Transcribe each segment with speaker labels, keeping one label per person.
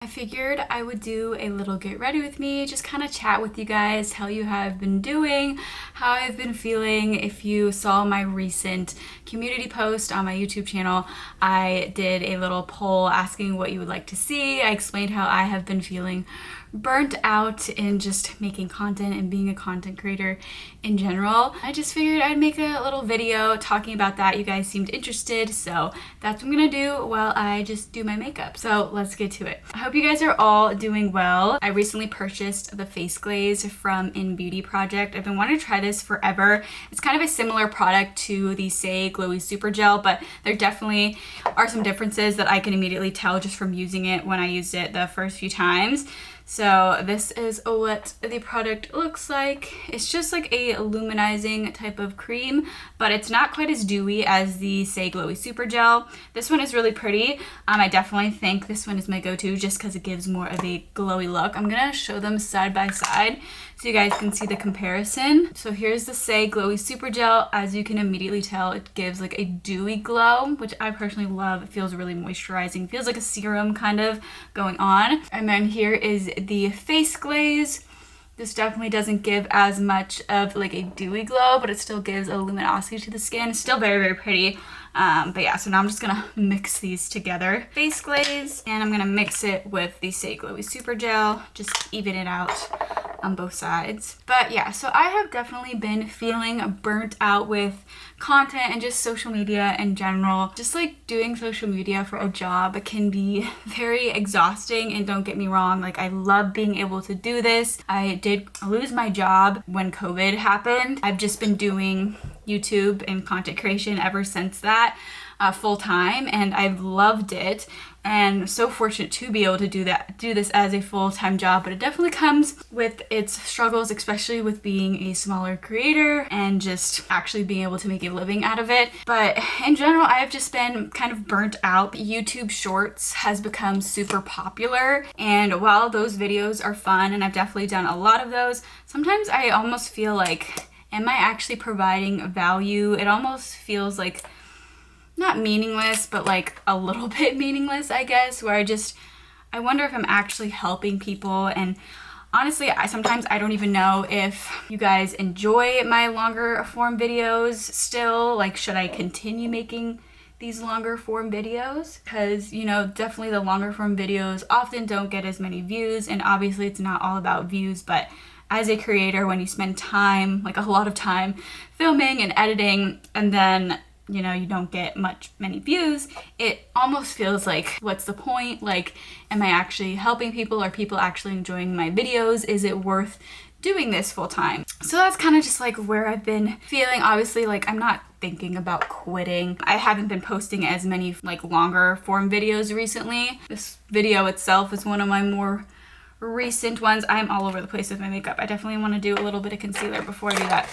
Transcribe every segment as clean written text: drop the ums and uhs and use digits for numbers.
Speaker 1: I figured I would do a little get ready with me, just kind of chat with you guys, tell you how I've been doing, how I've been feeling. If you saw my recent community post on my YouTube channel, I did a little poll asking what you would like to see. I explained how I have been feeling burnt out in just making content and being a content creator in general. I just figured I'd make a little video talking about that. You guys seemed interested, so that's what I'm gonna do while I just do my makeup. So let's get to it. I hope you guys are all doing well. I recently purchased the face glaze from In Beauty Project. I've been wanting to try this forever. It's kind of a similar product to the Say Glowy Super Gel, but there definitely are some differences that I can immediately tell just from using it when I used it the first few times. So this is what the product looks like. It's just like a luminizing type of cream, but it's not quite as dewy as the Say Glowy Super Gel. This one is really pretty. I definitely think this one is my go-to just because it gives more of a glowy look. I'm gonna show them side by side so you guys can see the comparison. So here's the Say Glowy Super Gel. As you can immediately tell, it gives like a dewy glow, which I personally love. It feels really moisturizing, feels like a serum kind of going on. And then here is the face glaze. This definitely doesn't give as much of like a dewy glow, but it still gives a luminosity to the skin. It's still very, very pretty. But yeah, so now I'm just gonna mix these together. Face glaze, and I'm gonna mix it with the Say Glowy Super Gel, just even it out on both sides. But yeah, so I have definitely been feeling burnt out with content and just social media in general. Just like doing social media for a job can be very exhausting, and don't get me wrong, like I love being able to do this. I did lose my job when COVID happened. I've just been doing YouTube and content creation ever since that full time, and I've loved it and so fortunate to be able to do this as a full-time job. But it definitely comes with its struggles, especially with being a smaller creator and just actually being able to make a living out of it. But in general, I have just been kind of burnt out. YouTube Shorts has become super popular, and while those videos are fun and I've definitely done a lot of those, sometimes I almost feel like, am I actually providing value? It almost feels like not meaningless, but like a little bit meaningless, I guess, where I wonder if I'm actually helping people. And honestly, sometimes I don't even know if you guys enjoy my longer form videos still. Like, should I continue making these longer form videos? Because, you know, definitely the longer form videos often don't get as many views, and obviously it's not all about views, but as a creator, when you spend time, like a lot of time filming and editing, and then you know, you don't get many views, it almost feels like, what's the point? Like, am I actually helping people? Are people actually enjoying my videos? Is it worth doing this full time? So that's kind of just like where I've been feeling. Obviously, like, I'm not thinking about quitting. I haven't been posting as many like longer form videos recently. This video itself is one of my more recent ones. I'm all over the place with my makeup. I definitely want to do a little bit of concealer before I do that.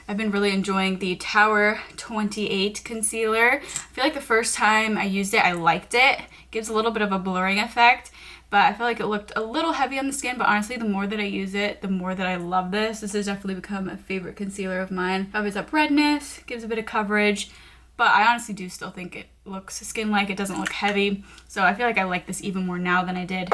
Speaker 1: I've been really enjoying the Tower 28 concealer. I feel like the first time I used it, I liked it. It gives a little bit of a blurring effect, but I feel like it looked a little heavy on the skin. But honestly, the more that I use it, the more that I love this. This has definitely become a favorite concealer of mine. Covers up redness, gives a bit of coverage, but I honestly do still think it looks skin-like. It doesn't look heavy. So I feel like I like this even more now than I did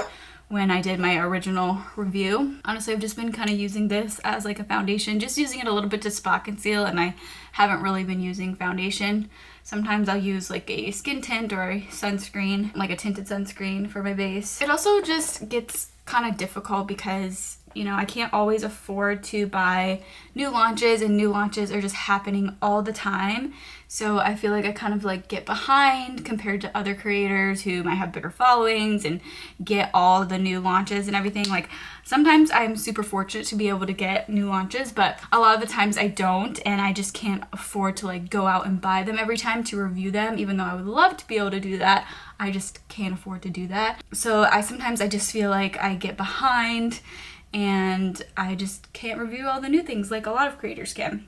Speaker 1: when I did my original review. Honestly, I've just been kind of using this as like a foundation, just using it a little bit to spot conceal, and I haven't really been using foundation. Sometimes I'll use like a skin tint or a sunscreen, like a tinted sunscreen for my base. It also just gets kind of difficult because, you know, I can't always afford to buy new launches, and new launches are just happening all the time. So I feel like I kind of like get behind compared to other creators who might have bigger followings and get all the new launches and everything. Like, sometimes I'm super fortunate to be able to get new launches, but a lot of the times I don't, and I just can't afford to like go out and buy them every time to review them, even though I would love to be able to do that. I just can't afford to do that. So sometimes I just feel like I get behind and I just can't review all the new things like a lot of creators can.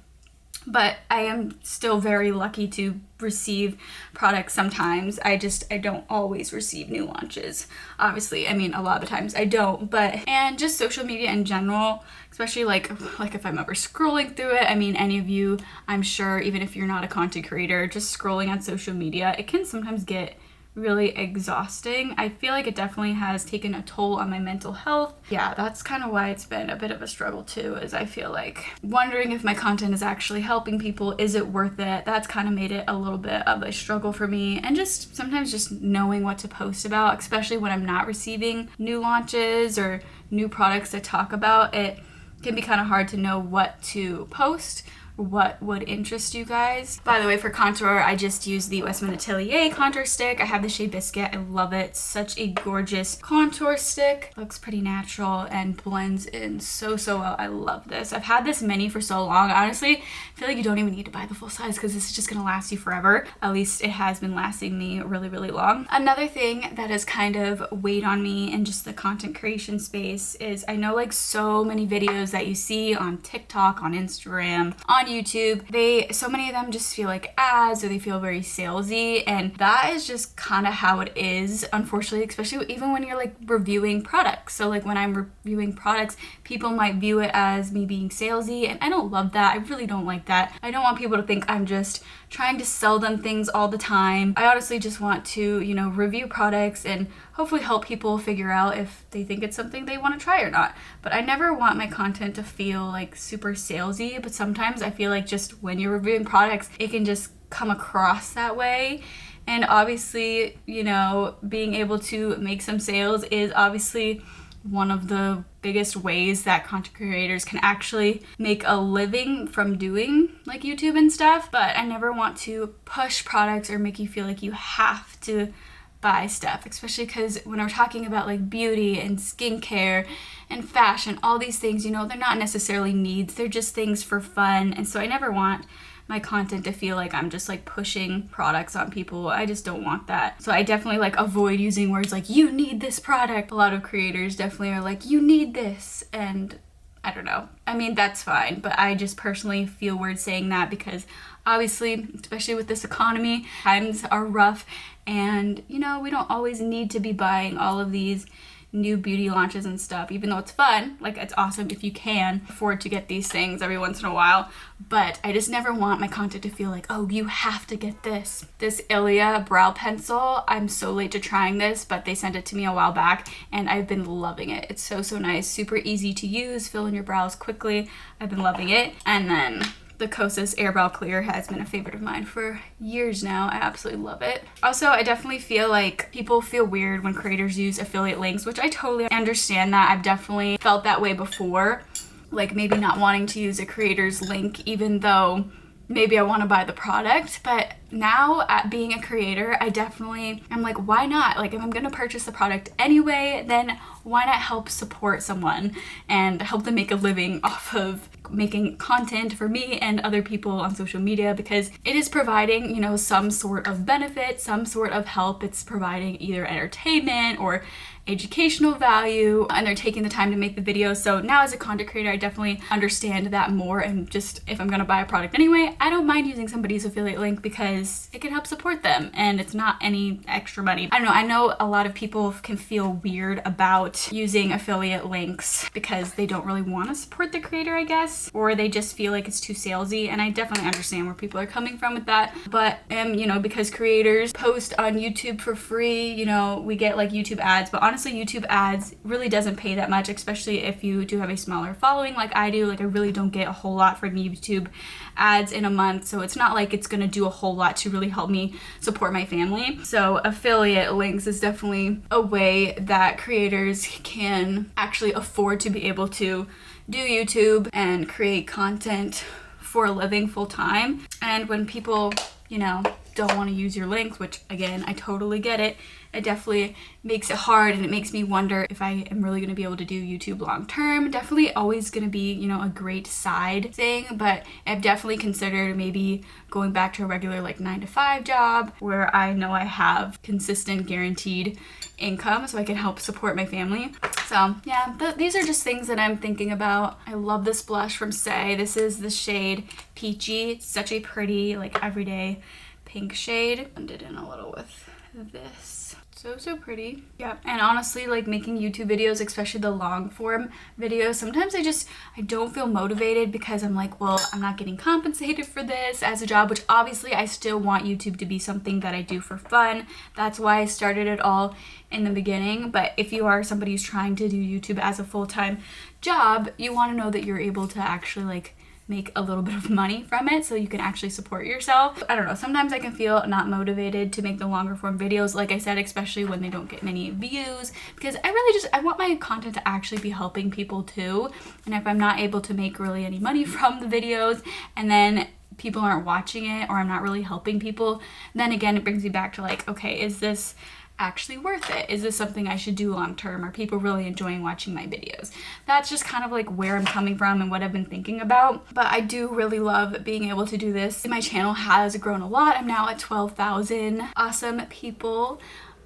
Speaker 1: But I am still very lucky to receive products sometimes. I don't always receive new launches. Obviously, I mean, a lot of the times I don't, and just social media in general, especially like if I'm ever scrolling through it. I mean, any of you, I'm sure, even if you're not a content creator, just scrolling on social media, it can sometimes get really exhausting. I feel like it definitely has taken a toll on my mental health. Yeah, that's kind of why it's been a bit of a struggle too, is I feel like wondering if my content is actually helping people. Is it worth it? That's kind of made it a little bit of a struggle for me. And just sometimes just knowing what to post about, especially when I'm not receiving new launches or new products to talk about, it can be kind of hard to know what to post, what would interest you guys. By the way, for contour, I just used the Westman Atelier contour stick. I have the shade Biscuit. I love it. Such a gorgeous contour stick. Looks pretty natural and blends in so well. I love this. I've had this mini for so long. Honestly, I feel like you don't even need to buy the full size because this is just gonna last you forever. At least it has been lasting me really long. Another thing that has kind of weighed on me in just the content creation space is I know like so many videos that you see on TikTok, on Instagram, on YouTube, so many of them just feel like ads or they feel very salesy, and that is just kind of how it is, unfortunately, especially even when you're like reviewing products. So like when I'm reviewing products, people might view it as me being salesy, and I don't love that. I really don't like that. I don't want people to think I'm just trying to sell them things all the time. I honestly just want to, you know, review products and hopefully help people figure out if they think it's something they want to try or not. But I never want my content to feel like super salesy, but sometimes I feel like just when you're reviewing products, it can just come across that way. And obviously, you know, being able to make some sales is obviously one of the biggest ways that content creators can actually make a living from doing like YouTube and stuff. But I never want to push products or make you feel like you have to buy stuff, especially because when we're talking about like beauty and skincare and fashion, all these things, you know, they're not necessarily needs, they're just things for fun. And so I never want my content to feel like I'm just like pushing products on people. I just don't want that. So I definitely like avoid using words like you need this product. A lot of creators definitely are like you need this, and I don't know. I mean, that's fine, but I just personally feel weird saying that because obviously, especially with this economy, times are rough, and you know, we don't always need to be buying all of these new beauty launches and stuff, even though it's fun. Like, it's awesome if you can afford to get these things every once in a while, but I just never want my content to feel like, oh, you have to get this Ilia brow pencil. I'm so late to trying this, but they sent it to me a while back and I've been loving it. It's so nice, super easy to use, fill in your brows quickly. I've been loving it. And then the Kosas Airbrow Clear has been a favorite of mine for years now. I absolutely love it. Also, I definitely feel like people feel weird when creators use affiliate links, which I totally understand that. I've definitely felt that way before, like maybe not wanting to use a creator's link even though maybe I want to buy the product. But now, at being a creator, I'm like, why not? Like, if I'm gonna purchase the product anyway, then why not help support someone and help them make a living off of making content for me and other people on social media, because it is providing, you know, some sort of benefit, some sort of help. It's providing either entertainment or educational value, and they're taking the time to make the video. So now as a content creator, I definitely understand that more, and just if I'm gonna buy a product anyway, I don't mind using somebody's affiliate link because it can help support them and it's not any extra money. I don't know, I know a lot of people can feel weird about using affiliate links because they don't really want to support the creator, I guess, or they just feel like it's too salesy, and I definitely understand where people are coming from with that. But you know, because creators post on YouTube for free, you know, we get like YouTube ads, but honestly YouTube ads really doesn't pay that much, especially if you do have a smaller following like I do. Like, I really don't get a whole lot from YouTube ads in a month, so it's not like it's gonna do a whole lot to really help me support my family. So affiliate links is definitely a way that creators can actually afford to be able to do YouTube and create content for a living full time. And when people, you know, don't want to use your links, which again, I totally get it, it definitely makes it hard, and it makes me wonder if I am really going to be able to do YouTube long term. Definitely always going to be, you know, a great side thing, but I've definitely considered maybe going back to a regular like 9-to-5 job where I know I have consistent guaranteed income so I can help support my family. So yeah, these are just things that I'm thinking about. I love this blush from Say. This is the shade Peachy. It's such a pretty like everyday pink shade. Blend it in a little with this. So pretty. Yeah, and honestly, like making YouTube videos, especially the long form videos, sometimes I don't feel motivated because I'm like, well, I'm not getting compensated for this as a job, which obviously I still want YouTube to be something that I do for fun. That's why I started it all in the beginning. But if you are somebody who's trying to do YouTube as a full-time job, you want to know that you're able to actually like make a little bit of money from it so you can actually support yourself. I don't know, sometimes I can feel not motivated to make the longer form videos, like I said, especially when they don't get many views, because I want my content to actually be helping people too. And if I'm not able to make really any money from the videos and then people aren't watching it, or I'm not really helping people, then again it brings me back to like, okay, is this actually worth it? Is this something I should do long term? Are people really enjoying watching my videos? That's just kind of like where I'm coming from and what I've been thinking about. But I do really love being able to do this. My channel has grown a lot. I'm now at 12,000 awesome people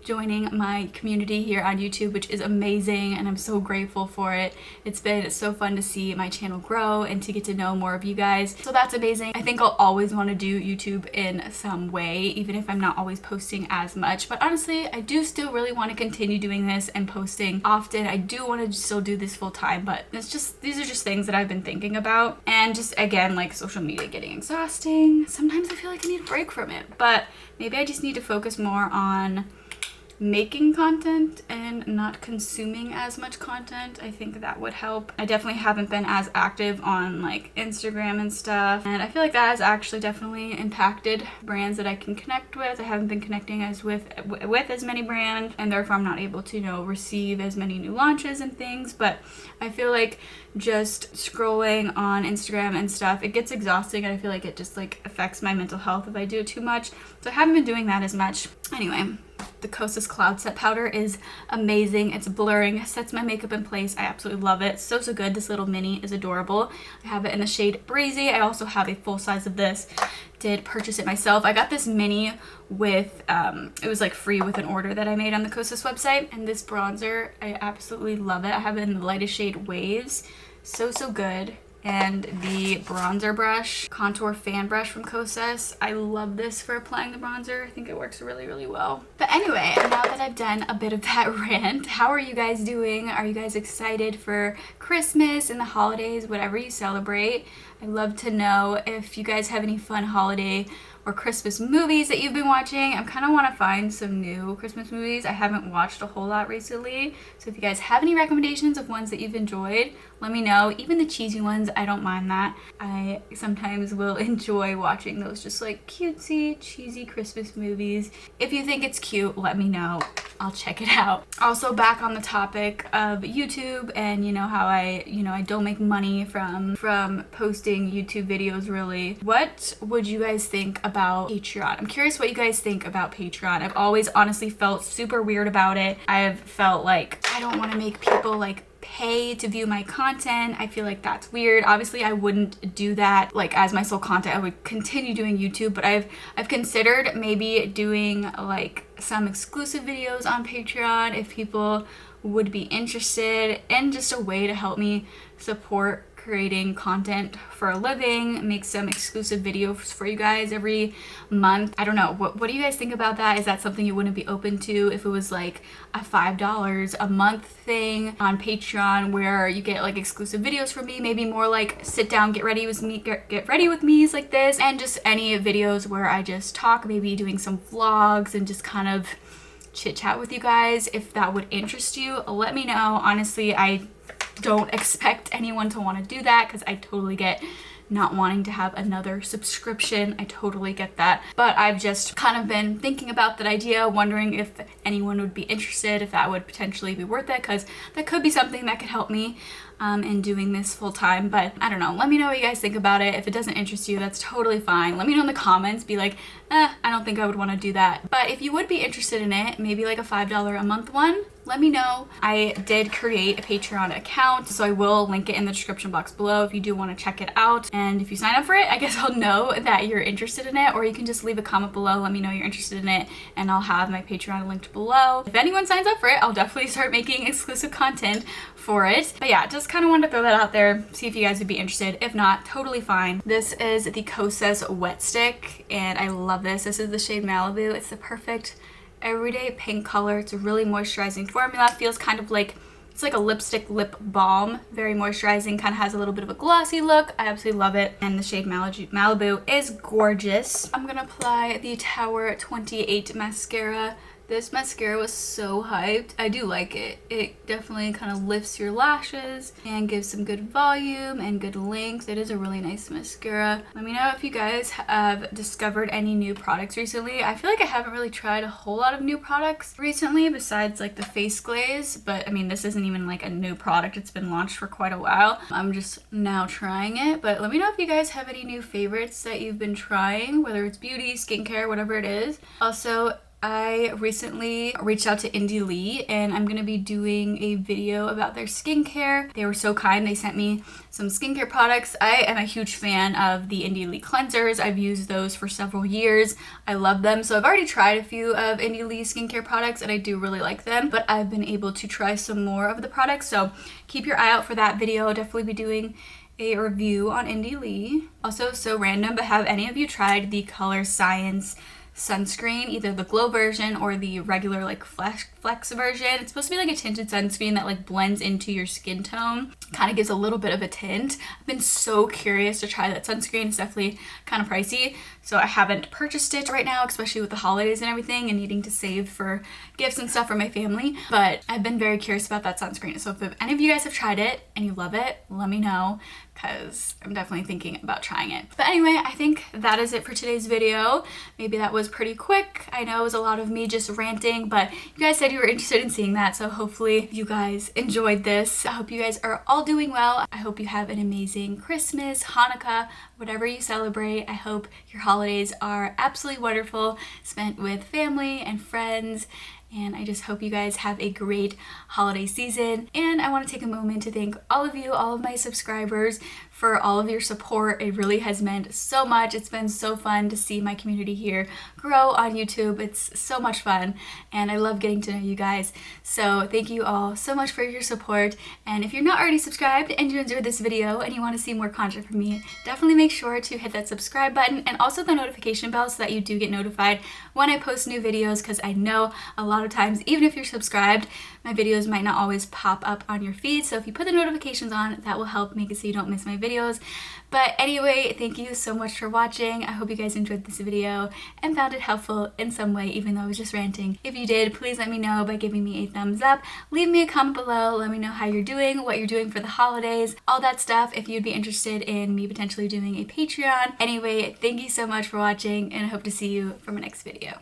Speaker 1: joining my community here on YouTube, which is amazing, and I'm so grateful for it. It's been so fun to see my channel grow and to get to know more of you guys, so that's amazing. I think I'll always want to do YouTube in some way, even if I'm not always posting as much, but honestly I do still really want to continue doing this and posting often. I do want to still do this full time, but these are just things that I've been thinking about, and just again, like social media getting exhausting. Sometimes I feel like I need a break from it, but maybe I just need to focus more on making content and not consuming as much content. I think that would help. I definitely haven't been as active on like Instagram and stuff, and I feel like that has actually definitely impacted brands that I can connect with. I haven't been connecting as with as many brands, and therefore I'm not able to, you know, receive as many new launches and things. But I feel like just scrolling on Instagram and stuff, it gets exhausting, and I feel like it just like affects my mental health if I do it too much. So I haven't been doing that as much. Anyway, the Kosas Cloud Set Powder is amazing. It's blurring, sets my makeup in place. I absolutely love it. So good. This little mini is adorable. I have it in the shade Breezy. I also have a full size of this. Did purchase it myself. I got this mini with, it was like free with an order that I made on the Kosas website. And this bronzer, I absolutely love it. I have it in the lightest shade Waves. So good. And the bronzer brush, contour fan brush from Kosas. I love this for applying the bronzer. I think it works really well. But anyway, now that I've done a bit of that rant, how are you guys doing? Are you guys excited for Christmas and the holidays, whatever you celebrate? I'd love to know if you guys have any fun holiday or Christmas movies that you've been watching. I kind of want to find some new Christmas movies. I haven't watched a whole lot recently. So if you guys have any recommendations of ones that you've enjoyed, let me know. Even the cheesy ones, I don't mind that. I sometimes will enjoy watching those just like cutesy, cheesy Christmas movies. If you think it's cute, let me know. I'll check it out. Also, back on the topic of YouTube and how I don't make money from posting YouTube videos really. What would you guys think about Patreon? I'm curious what you guys think about Patreon. I've always honestly felt super weird about it. I've felt like I don't want to make people like pay to view my content. I feel like that's weird. Obviously I wouldn't do that like as my sole content. I would continue doing YouTube, but I've considered maybe doing like some exclusive videos on Patreon if people would be interested, and just a way to help me support creating content for a living, make some exclusive videos for you guys every month. I don't know, what do you guys think about that? Is that something you wouldn't be open to if it was like a $5 a month thing on Patreon where you get like exclusive videos from me, maybe more like sit down, get ready with me's like this, and just any videos where I just talk, maybe doing some vlogs and just kind of chit chat with you guys. If that would interest you, let me know. Honestly, I don't expect anyone to want to do that because I totally get not wanting to have another subscription. I totally get that. But I've just kind of been thinking about that idea, wondering if anyone would be interested, if that would potentially be worth it, because that could be something that could help me in doing this full time. But I don't know. Let me know what you guys think about it. If it doesn't interest you, that's totally fine. Let me know in the comments. Be like, I don't think I would want to do that. But if you would be interested in it, maybe like a $5 a month one, let me know. I did create a Patreon account, so I will link it in the description box below if you do want to check it out. And if you sign up for it, I guess I'll know that you're interested in it, or you can just leave a comment below, let me know you're interested in it, and I'll have my Patreon linked below. If anyone signs up for it, I'll definitely start making exclusive content for it. But yeah, just kind of wanted to throw that out there, see if you guys would be interested. If not, totally fine. This is the Kosas Wet Stick, and I love this. This is the shade Malibu. It's the perfect everyday pink color. It's a really moisturizing formula. Feels kind of like, it's like a lipstick lip balm. Very moisturizing, kind of has a little bit of a glossy look. I absolutely love it. And the shade Malibu is gorgeous. I'm gonna apply the Tower 28 mascara. This mascara was so hyped. I do like it. It definitely kind of lifts your lashes and gives some good volume and good length. It is a really nice mascara. Let me know if you guys have discovered any new products recently. I feel like I haven't really tried a whole lot of new products recently besides like the face glaze, but I mean, this isn't even like a new product. It's been launched for quite a while. I'm just now trying it, but let me know if you guys have any new favorites that you've been trying, whether it's beauty, skincare, whatever it is. Also, I recently reached out to Indie Lee and I'm gonna be doing a video about their skincare. They were so kind. They sent me some skincare products. I am a huge fan of the Indie Lee cleansers. I've used those for several years. I love them. So I've already tried a few of Indie Lee skincare products and I do really like them, but I've been able to try some more of the products. So keep your eye out for that video. I'll definitely be doing a review on Indie Lee. Also, so random, but have any of you tried the Color Science sunscreen, either the glow version or the regular like flex version? It's supposed to be like a tinted sunscreen that like blends into your skin tone, kind of gives a little bit of a tint. I've been so curious to try that sunscreen. It's definitely kind of pricey, so I haven't purchased it right now, especially with the holidays and everything and needing to save for gifts and stuff for my family, but I've been very curious about that sunscreen. So if any of you guys have tried it and you love it, let me know, because I'm definitely thinking about trying it. But anyway, I think that is it for today's video. Maybe that was pretty quick. I know it was a lot of me just ranting, but you guys said you were interested in seeing that, so hopefully you guys enjoyed this. I hope you guys are all doing well. I hope you have an amazing Christmas, Hanukkah, whatever you celebrate. I hope your holidays are absolutely wonderful, spent with family and friends. And I just hope you guys have a great holiday season. And I want to take a moment to thank all of you, all of my subscribers, for all of your support. It really has meant so much. It's been so fun to see my community here grow on YouTube. It's so much fun and I love getting to know you guys. So thank you all so much for your support. And if you're not already subscribed and you enjoyed this video and you want to see more content from me, definitely make sure to hit that subscribe button and also the notification bell so that you do get notified when I post new videos, because I know a lot of times, even if you're subscribed, my videos might not always pop up on your feed. So if you put the notifications on, that will help make it so you don't miss my videos. But anyway, thank you so much for watching. I hope you guys enjoyed this video and found it helpful in some way, even though I was just ranting. If you did, please let me know by giving me a thumbs up. Leave me a comment below. Let me know how you're doing, what you're doing for the holidays, all that stuff, if you'd be interested in me potentially doing a Patreon. Anyway, thank you so much for watching and I hope to see you for my next video.